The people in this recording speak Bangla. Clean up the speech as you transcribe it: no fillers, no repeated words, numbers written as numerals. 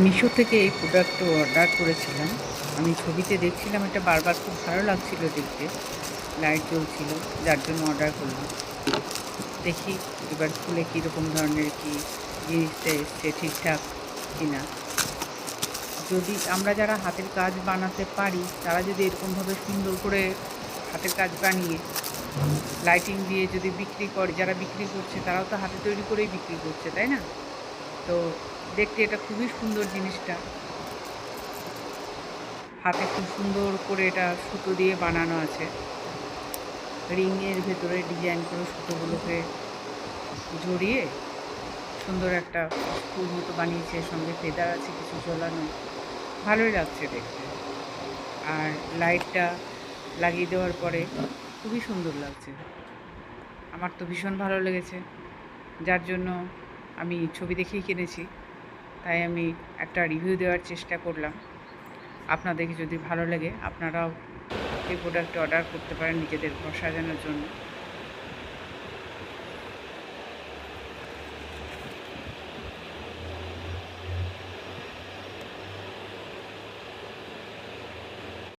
মিশো থেকে এই প্রোডাক্টটা অর্ডার করেছিলাম। আমি ছবিতে দেখছিলাম, এটা বারবার খুব ভালো লাগছিল দেখতে, লাইট জ্বলছিল, যার জন্য অর্ডার করলাম। দেখি এবার খুলে কীরকম ধরনের কি জিনিসটা এসছে, ঠিকঠাক কিনা। যদি আমরা যারা হাতের কাজ বানাতে পারি, তারা যদি এরকমভাবে সুন্দর করে হাতের কাজ বানিয়ে লাইটিং দিয়ে যদি বিক্রি করে, যারা বিক্রি করছে তারাও তো হাতে তৈরি করেই বিক্রি করছে, তাই না? তো দেখতে এটা খুবই সুন্দর জিনিসটা। হাতে খুব সুন্দর করে এটা সুতো দিয়ে বানানো আছে, রিংয়ের ভেতরে ডিজাইন করে সুতোগুলোকে জড়িয়ে সুন্দর একটা ফুল মতো বানিয়েছে, সঙ্গে ফেদার আছে কিছু ঝোলানো, ভালোই লাগছে দেখতে। আর লাইটটা লাগিয়ে দেওয়ার পরে খুবই সুন্দর লাগছে, আমার তো ভীষণ ভালো লেগেছে, যার জন্য আমি ছবি দেখেই কিনেছি। তাই আমি একটা রিভিউ দেওয়ার চেষ্টা করলাম। আপনাদেরকে যদি ভালো লাগে, আপনারাও এই প্রোডাক্টটা অর্ডার করতে পারেন নিজেদের ঘর সাজানোর জন্য।